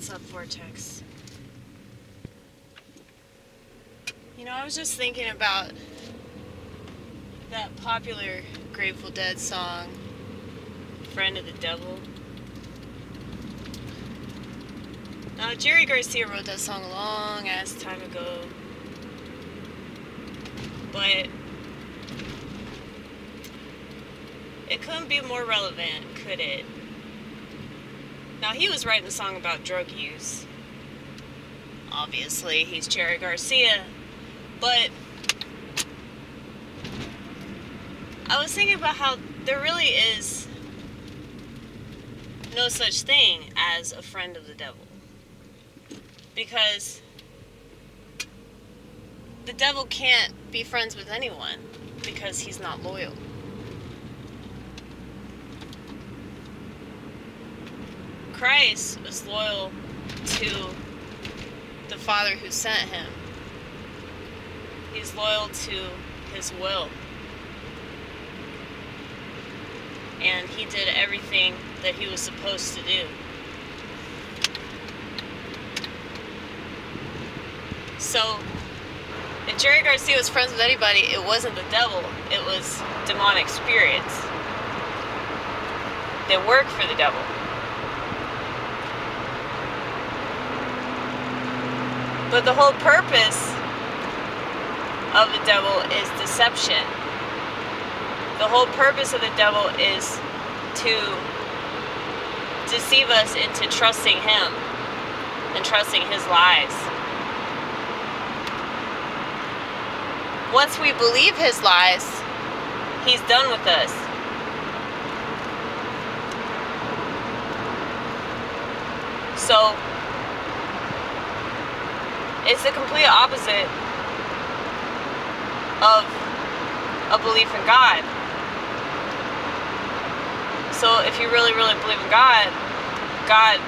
What's up, Vortex? You know, I was just thinking about that popular Grateful Dead song, Friend of the Devil. Now, Jerry Garcia wrote that song a long ass time ago, but it couldn't be more relevant, could it? Now, he was writing the song about drug use. Obviously, he's Jerry Garcia, but I was thinking about how there really is no such thing as a friend of the devil. Because the devil can't be friends with anyone because he's not loyal. Christ was loyal to the Father who sent him. He's loyal to his will. And he did everything that he was supposed to do. So, if Jerry Garcia was friends with anybody, it wasn't the devil, it was demonic spirits that work for the devil. But the whole purpose of the devil is deception. The whole purpose of the devil is to deceive us into trusting him and trusting his lies. Once we believe his lies, he's done with us. So, it's the complete opposite of a belief in God. So if you really, really believe in God, God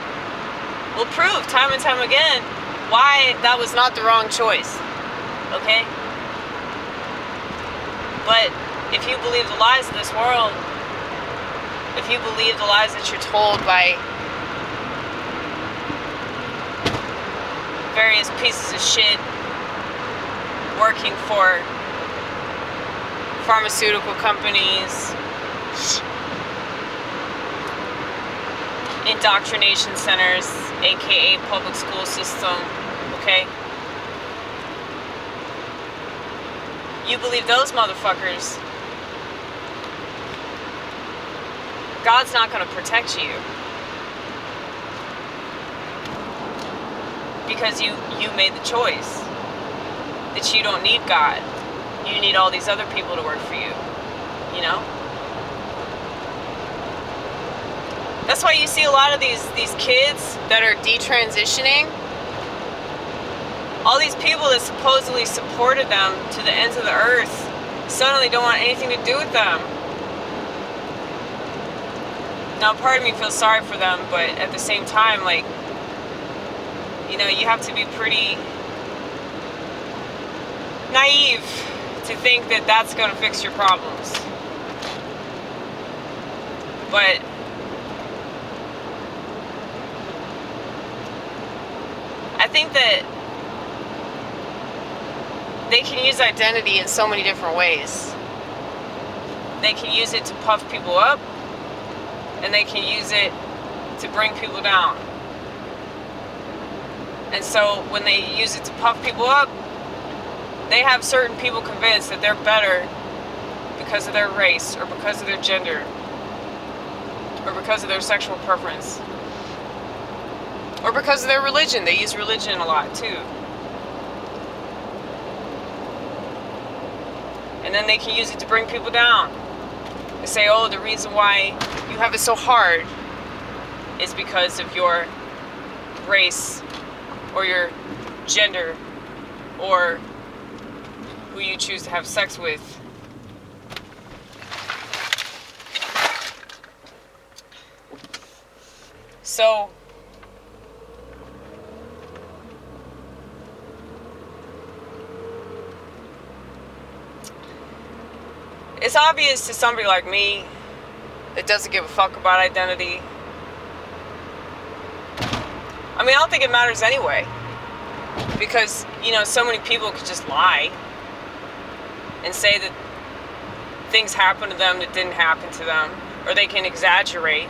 will prove time and time again why that was not the wrong choice. Okay? But if you believe the lies of this world, if you believe the lies that you're told by various pieces of shit working for pharmaceutical companies, indoctrination centers, aka public school system, okay? You believe those motherfuckers, God's not going to protect you. Because you made the choice that you don't need God. You need all these other people to work for you. You know? That's why you see a lot of these kids that are detransitioning. All these people that supposedly supported them to the ends of the earth suddenly don't want anything to do with them. Now, part of me feels sorry for them, but at the same time, like, you know, you have to be pretty naive to think that that's going to fix your problems. But I think that they can use identity in so many different ways. They can use it to puff people up, and they can use it to bring people down. And so when they use it to puff people up, they have certain people convinced that they're better because of their race, or because of their gender, or because of their sexual preference, or because of their religion. They use religion a lot too. And then they can use it to bring people down. They say, oh, the reason why you have it so hard is because of your race, or your gender, or who you choose to have sex with. So, it's obvious to somebody like me that doesn't give a fuck about identity I mean, I don't think it matters anyway. Because, so many people could just lie and say that things happened to them that didn't happen to them. Or they can exaggerate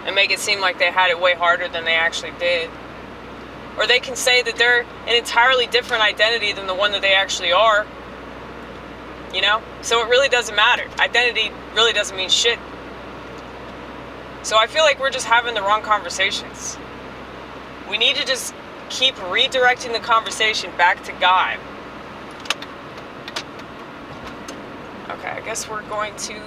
and make it seem like they had it way harder than they actually did. Or they can say that they're an entirely different identity than the one that they actually are. So it really doesn't matter. Identity really doesn't mean shit. So I feel like we're just having the wrong conversations. We need to just keep redirecting the conversation back to God. Okay, I guess we're going to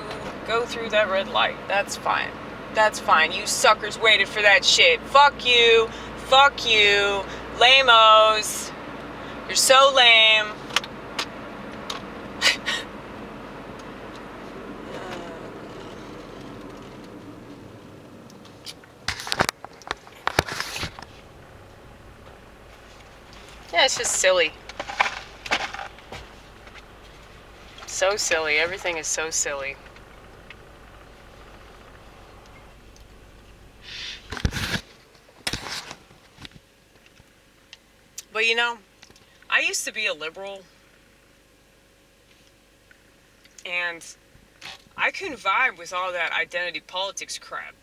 go through that red light. That's fine. That's fine. You suckers waited for that shit. Fuck you. Fuck you. Lame-ohs. You're so lame. Yeah, it's just silly. So silly. Everything is so silly. But I used to be a liberal, and I couldn't vibe with all that identity politics crap.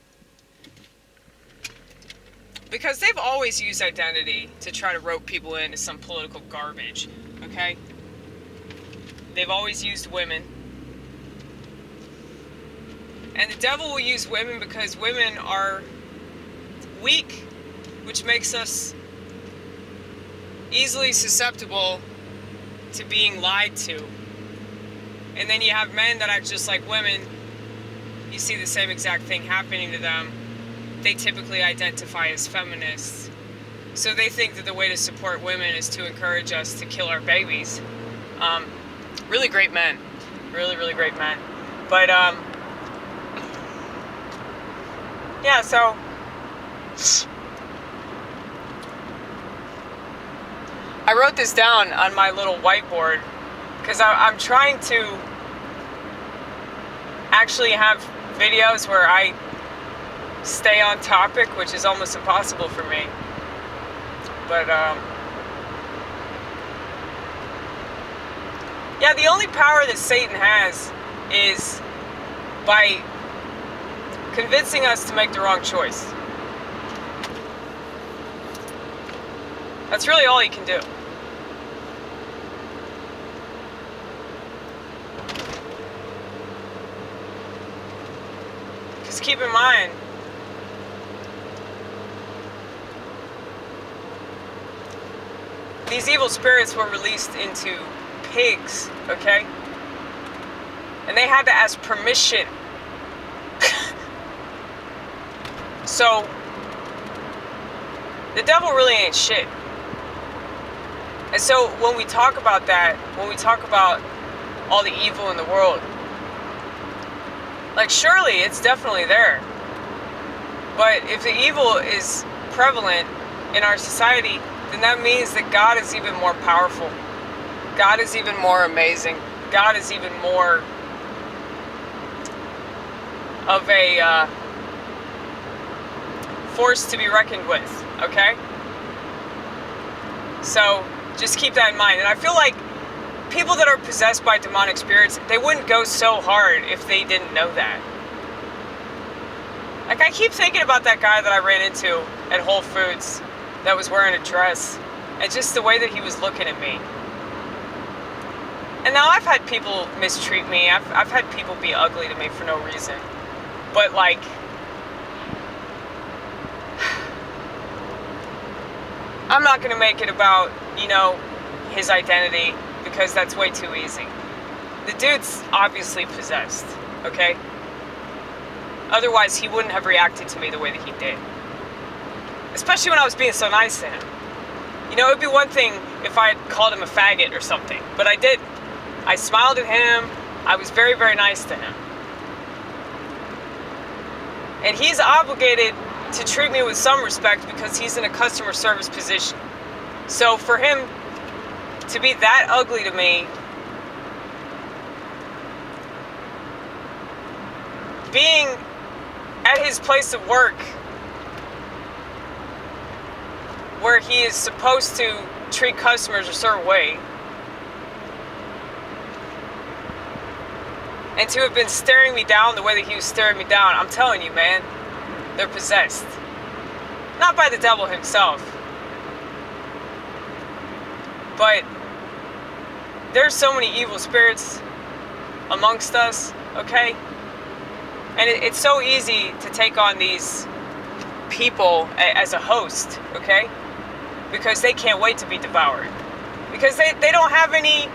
Because they've always used identity to try to rope people into some political garbage, okay? They've always used women. And the devil will use women because women are weak, which makes us easily susceptible to being lied to. And then you have men that act just like women. You see the same exact thing happening to them. They typically identify as feminists. So they think that the way to support women is to encourage us to kill our babies. Really great men. Really, really great men. But, yeah, so I wrote this down on my little whiteboard because I'm trying to actually have videos where I stay on topic, which is almost impossible for me. But, yeah, the only power that Satan has is by convincing us to make the wrong choice. That's really all he can do. Just keep in mind, these evil spirits were released into pigs, okay? And they had to ask permission. So, the devil really ain't shit. And so, when we talk about that, when we talk about all the evil in the world, like, surely it's definitely there. But if the evil is prevalent in our society, then that means that God is even more powerful. God is even more amazing. God is even more of a force to be reckoned with, okay? So, just keep that in mind. And I feel like people that are possessed by demonic spirits, they wouldn't go so hard if they didn't know that. Like, I keep thinking about that guy that I ran into at Whole Foods that was wearing a dress, and just the way that he was looking at me. And now I've had people mistreat me. I've had people be ugly to me for no reason. But, like, I'm not going to make it about, his identity, because that's way too easy. The dude's obviously possessed, okay? Otherwise, he wouldn't have reacted to me the way that he did. Especially when I was being so nice to him. It would be one thing if I had called him a faggot or something, but I didn't. I smiled at him. I was very, very nice to him. And he's obligated to treat me with some respect because he's in a customer service position. So for him to be that ugly to me, being at his place of work where he is supposed to treat customers a certain way, and to have been staring me down the way that he was staring me down, I'm telling you, man, they're possessed. Not by the devil himself, but there's so many evil spirits amongst us, okay? And it's so easy to take on these people as a host, okay? Because they can't wait to be devoured. Because they don't have any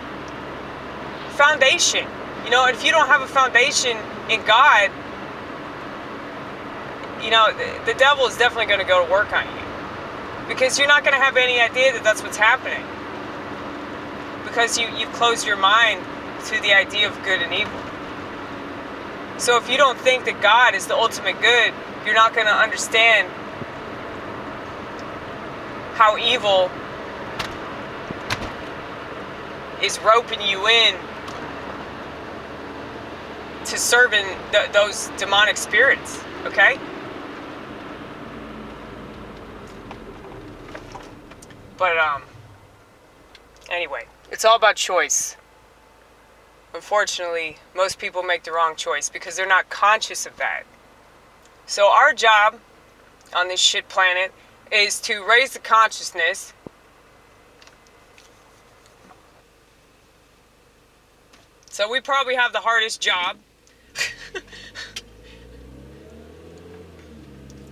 foundation. You know, if you don't have a foundation in God, you know, the devil is definitely going to go to work on you. Because you're not going to have any idea that that's what's happening. Because you've closed your mind to the idea of good and evil. So if you don't think that God is the ultimate good, you're not going to understand how evil is roping you in to serving those demonic spirits, okay? But, anyway, it's all about choice. Unfortunately, most people make the wrong choice because they're not conscious of that. So our job on this shit planet is to raise the consciousness so we probably have the hardest job.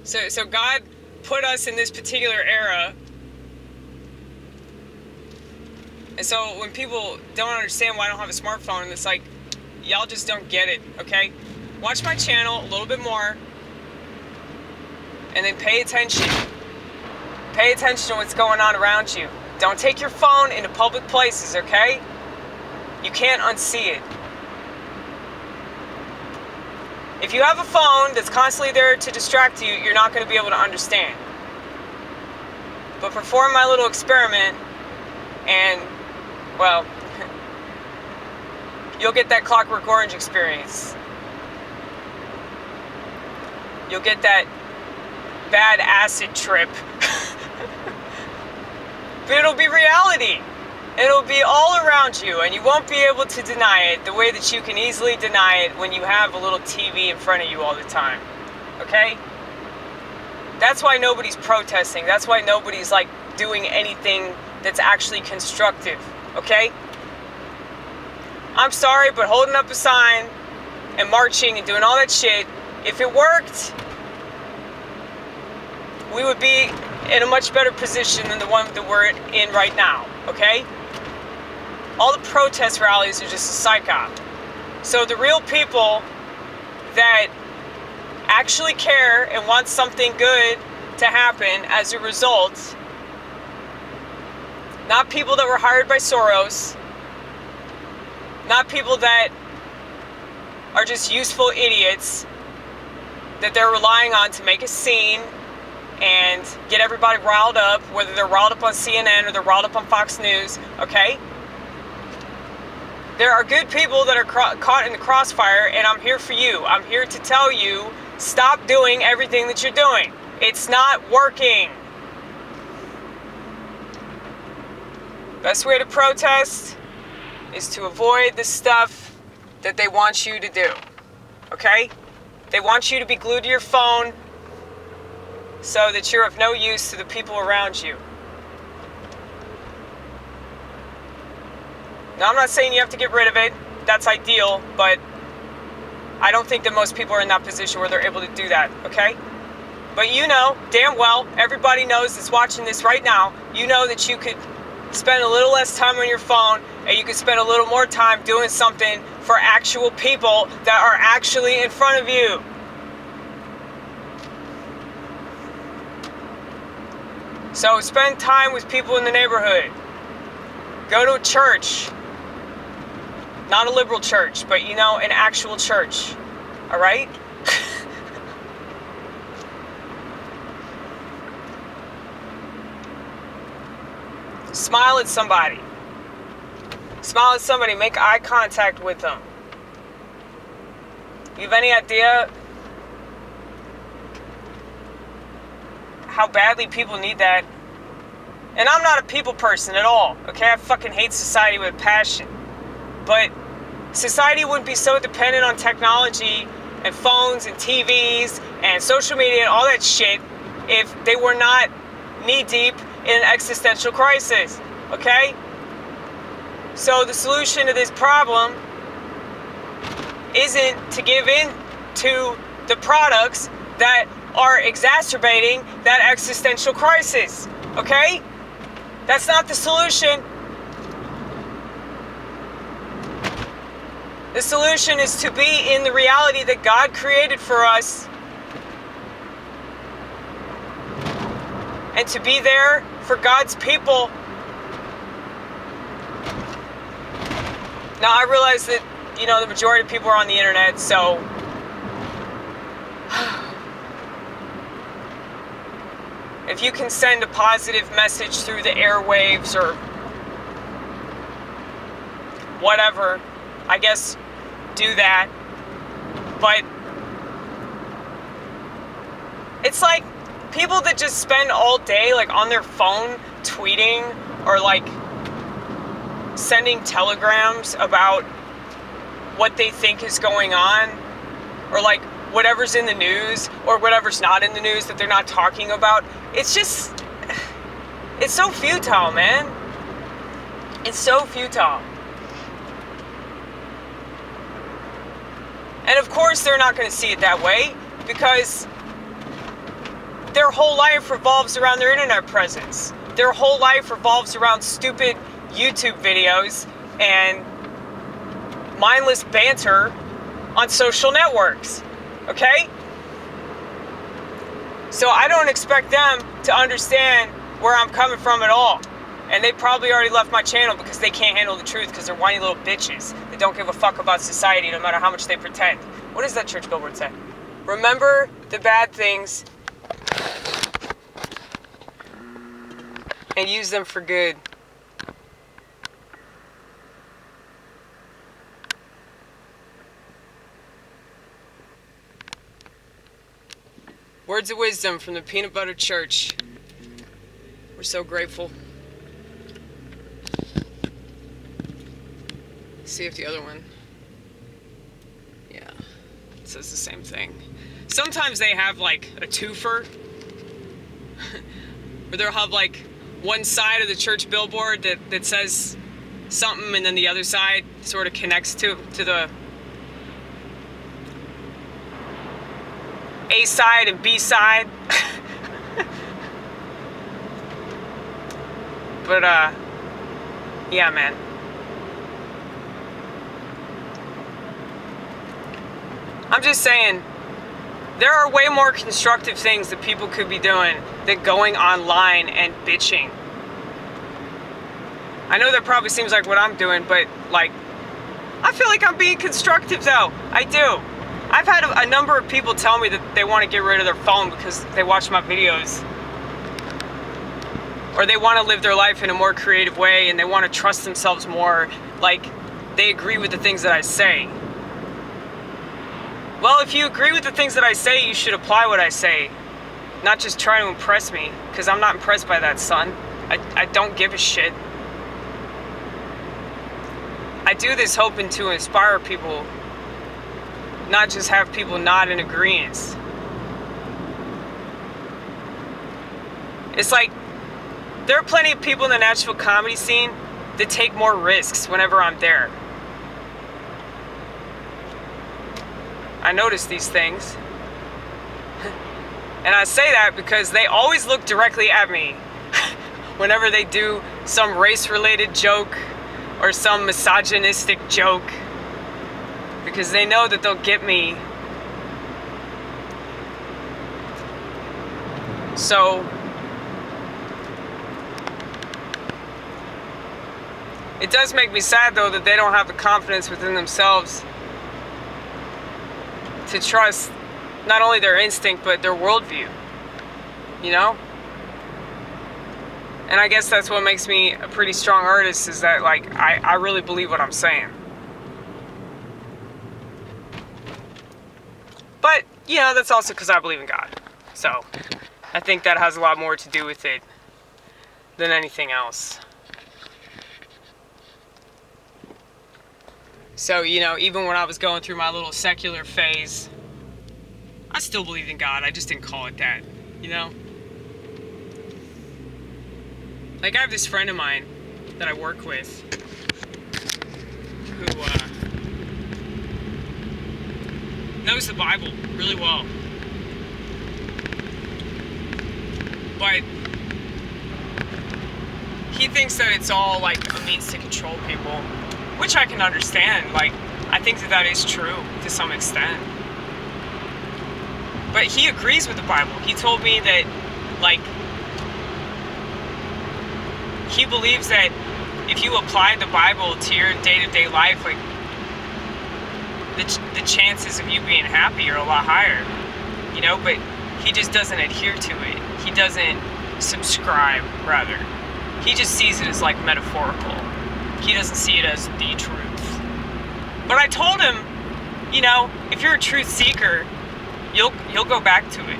So God put us in this particular era. And so when people don't understand why I don't have a smartphone, it's like, y'all just don't get it, okay? Watch my channel a little bit more, and then pay attention. Pay attention to what's going on around you. Don't take your phone into public places, okay? You can't unsee it. If you have a phone that's constantly there to distract you, you're not going to be able to understand. But perform my little experiment, and, well, you'll get that Clockwork Orange experience. You'll get that bad acid trip. But it'll be reality. It'll be all around you, and you won't be able to deny it the way that you can easily deny it when you have a little TV in front of you all the time. Okay? That's why nobody's protesting. That's why nobody's, like, doing anything that's actually constructive. Okay? I'm sorry, but holding up a sign and marching and doing all that shit, if it worked, we would be in a much better position than the one that we're in right now. Okay? All the protest rallies are just a psyop. So the real people that actually care and want something good to happen as a result, not people that were hired by Soros, not people that are just useful idiots that they're relying on to make a scene and get everybody riled up, whether they're riled up on CNN or they're riled up on Fox News, okay? There are good people that are caught in the crossfire, and I'm here for you. I'm here to tell you, stop doing everything that you're doing. It's not working. Best way to protest is to avoid the stuff that they want you to do, okay? They want you to be glued to your phone so that you're of no use to the people around you. Now, I'm not saying you have to get rid of it. That's ideal, but I don't think that most people are in that position where they're able to do that, okay? But you know, damn well, everybody knows that's watching this right now, you know that you could spend a little less time on your phone and you could spend a little more time doing something for actual people that are actually in front of you. So spend time with people in the neighborhood. Go to a church. Not a liberal church, but you know, an actual church. Alright? Smile at somebody. Smile at somebody. Make eye contact with them. You have any idea how badly people need that And I'm not a people person at all, okay? I fucking hate society with passion. But society wouldn't be so dependent on technology and phones and TVs and social media and all that shit if they were not knee-deep in an existential crisis, okay? So the solution to this problem isn't to give in to the products that are exacerbating that existential crisis, okay? That's not the solution. The solution is to be in the reality that God created for us and to be there for God's people. Now, I realize that, the majority of people are on the internet, so if you can send a positive message through the airwaves or whatever, I guess do that. But it's like people that just spend all day like on their phone tweeting or like sending telegrams about what they think is going on, or like whatever's in the news or whatever's not in the news that they're not talking about. It's so futile, man. It's so futile. And of course they're not going to see it that way because their whole life revolves around their internet presence. Their whole life revolves around stupid YouTube videos and mindless banter on social networks, okay? So I don't expect them to understand where I'm coming from at all. And they probably already left my channel because they can't handle the truth because they're whiny little bitches that don't give a fuck about society no matter how much they pretend. What does that church billboard say? Remember the bad things and use them for good. Words of wisdom from the Peanut Butter Church. We're so grateful. See if the other one. Yeah, it says the same thing. Sometimes they have like a twofer, where they'll have like one side of the church billboard that says something, and then the other side sort of connects to the A side and B side. But yeah, man. I'm just saying, there are way more constructive things that people could be doing than going online and bitching. I know that probably seems like what I'm doing, but like, I feel like I'm being constructive though. I do. I've had a number of people tell me that they want to get rid of their phone because they watch my videos. Or they want to live their life in a more creative way and they want to trust themselves more. Like, they agree with the things that I say. Well, if you agree with the things that I say, you should apply what I say. Not just try to impress me, because I'm not impressed by that, son. I don't give a shit. I do this hoping to inspire people, not just have people nod in agreement. It's like, there are plenty of people in the Nashville comedy scene that take more risks whenever I'm there. I notice these things. And I say that because they always look directly at me whenever they do some race-related joke or some misogynistic joke, because they know that they'll get me. So it does make me sad though that they don't have the confidence within themselves to trust not only their instinct but their worldview, you know? And I guess that's what makes me a pretty strong artist, is that like I really believe what I'm saying. But, you know, that's also because I believe in God. So I think that has a lot more to do with it than anything else. So, you know, even when I was going through my little secular phase, I still believed in God. I just didn't call it that, you know? Like, I have this friend of mine that I work with who knows the Bible really well. But he thinks that it's all like a means to control people, which I can understand. Like, I think that that is true to some extent. But he agrees with the Bible. He told me that, like, he believes that if you apply the Bible to your day-to-day life, like, the chances of you being happy are a lot higher, you know, but he just doesn't adhere to it. He doesn't subscribe, rather. He just sees it as, like, metaphorical. He doesn't see it as the truth. But I told him, you know, if you're a truth seeker, you'll go back to it.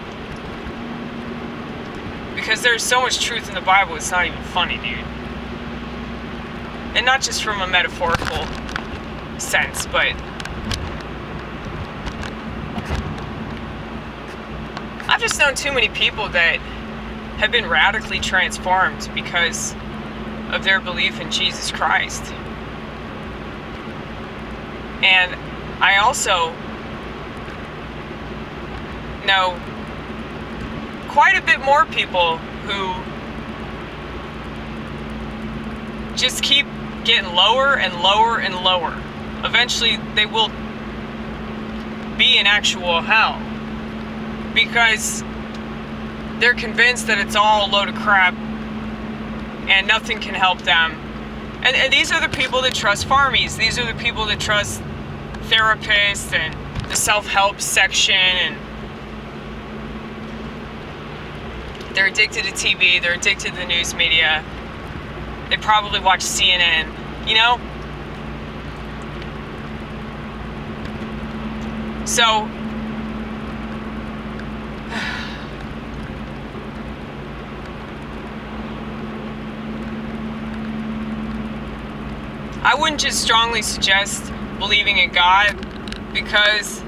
Because there's so much truth in the Bible, it's not even funny, dude. And not just from a metaphorical sense, but I've just known too many people that have been radically transformed because of their belief in Jesus Christ. And I also know quite a bit more people who just keep getting lower and lower and lower. Eventually they will be in actual hell because they're convinced that it's all a load of crap and nothing can help them. And these are the people that trust pharmies. These are the people that trust therapists and the self-help section, and they're addicted to TV, they're addicted to the news media. They probably watch CNN, you know? So, I wouldn't just strongly suggest believing in God because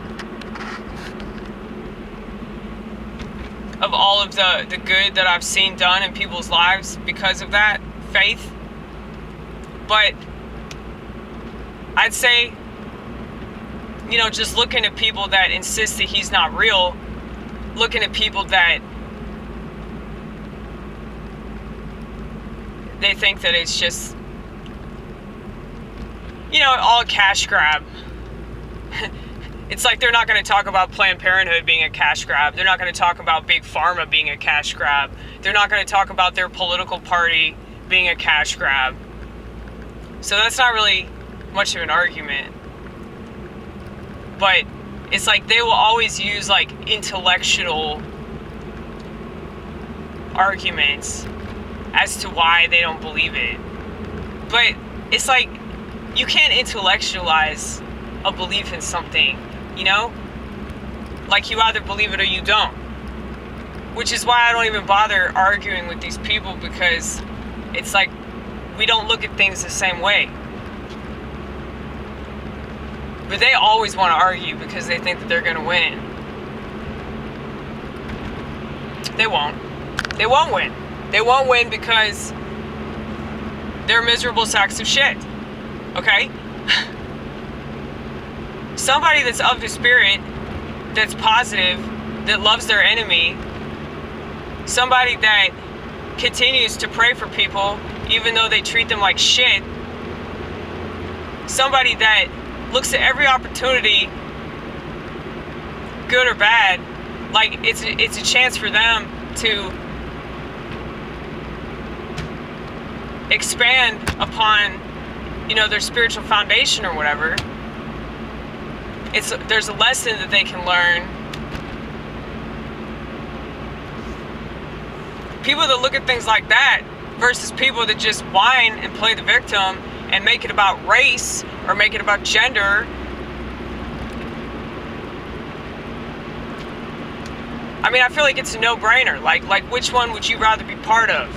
of all of the good that I've seen done in people's lives because of that faith. But I'd say, you know, just looking at people that insist that he's not real, looking at people that they think that it's just, you know, all a cash grab. It's like they're not going to talk about Planned Parenthood being a cash grab. They're not going to talk about Big Pharma being a cash grab. They're not going to talk about their political party being a cash grab. So that's not really much of an argument. But it's like they will always use like intellectual arguments as to why they don't believe it. But it's like you can't intellectualize a belief in something, you know? Like you either believe it or you don't. Which is why I don't even bother arguing with these people, because it's like we don't look at things the same way. But they always want to argue because they think that they're going to win. They won't. They won't win. They won't win because they're miserable sacks of shit. Okay? Somebody that's of the spirit, that's positive, that loves their enemy, somebody that continues to pray for people even though they treat them like shit, somebody that looks at every opportunity, good or bad, like it's a chance for them to expand upon, you know, their spiritual foundation or whatever. There's a lesson that they can learn. People that look at things like that versus people that just whine and play the victim and make it about race or make it about gender. I mean, I feel like it's a no-brainer. Like which one would you rather be part of?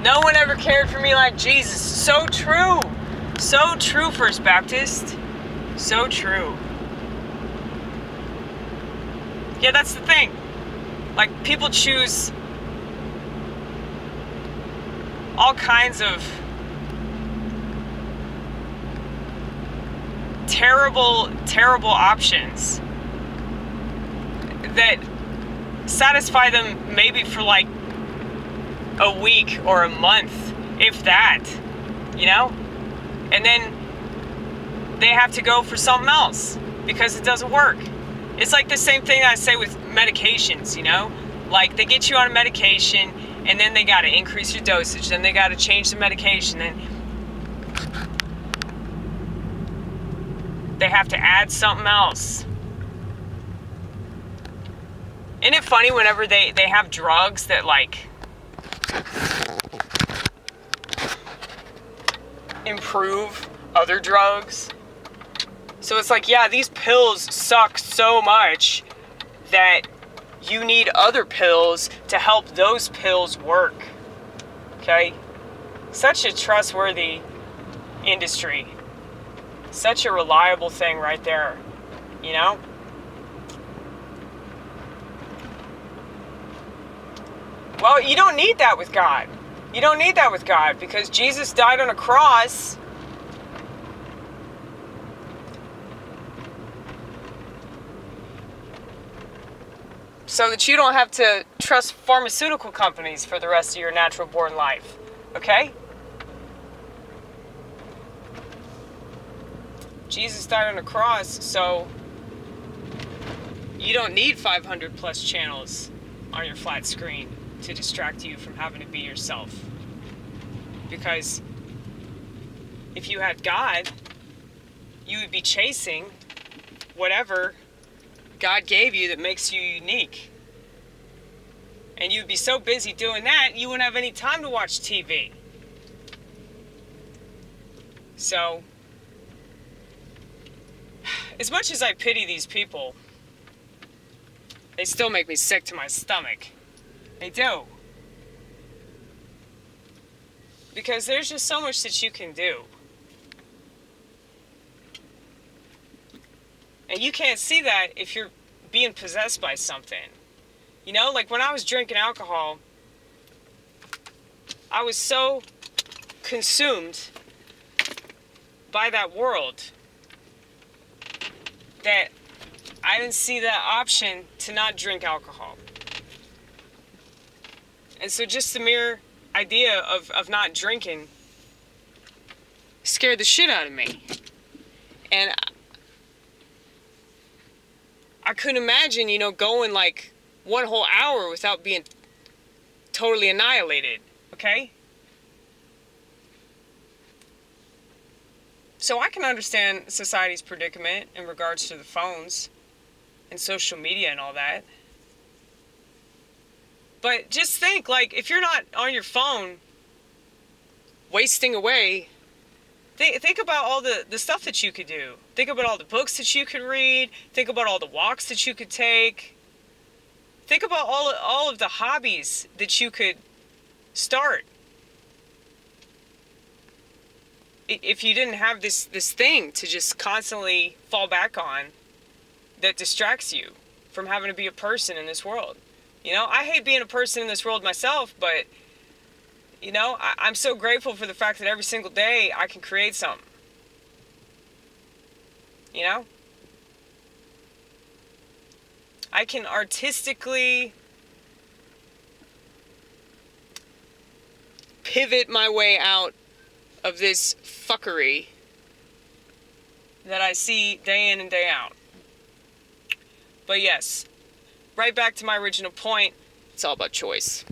No one ever cared for me like Jesus. So true. So true, First Baptist. So true. Yeah, that's the thing. Like, people choose all kinds of terrible, terrible options that satisfy them maybe for like a week or a month, if that, you know? And then they have to go for something else because it doesn't work. It's like the same thing I say with medications, you know? Like, they get you on a medication and then they got to increase your dosage, then they got to change the medication, and they have to add something else. Isn't it funny whenever they have drugs that, like, improve other drugs? So it's like, yeah, these pills suck so much that you need other pills to help those pills work. Okay? Such a trustworthy industry. Such a reliable thing right there. You know? Well, you don't need that with God. You don't need that with God, because Jesus died on a cross so that you don't have to trust pharmaceutical companies for the rest of your natural born life. Okay? Jesus died on a cross, so you don't need 500 plus channels on your flat screen to distract you from having to be yourself. Because if you had God, you would be chasing whatever God gave you that makes you unique. And you'd be so busy doing that, you wouldn't have any time to watch TV. So, as much as I pity these people, they still make me sick to my stomach. They do. Because there's just so much that you can do. And you can't see that if you're being possessed by something. You know, like when I was drinking alcohol, I was so consumed by that world that I didn't see that option to not drink alcohol. And so just the mere idea of not drinking scared the shit out of me. And I couldn't imagine, you know, going like one whole hour without being totally annihilated, okay? So I can understand society's predicament in regards to the phones and social media and all that. But just think, like, if you're not on your phone wasting away, think about all the stuff that you could do. Think about all the books that you could read. Think about all the walks that you could take. Think about all of the hobbies that you could start. If you didn't have this thing to just constantly fall back on that distracts you from having to be a person in this world. You know, I hate being a person in this world myself, but, you know, I'm so grateful for the fact that every single day I can create something. You know? I can artistically pivot my way out of this fuckery that I see day in and day out. But yes, right back to my original point, it's all about choice.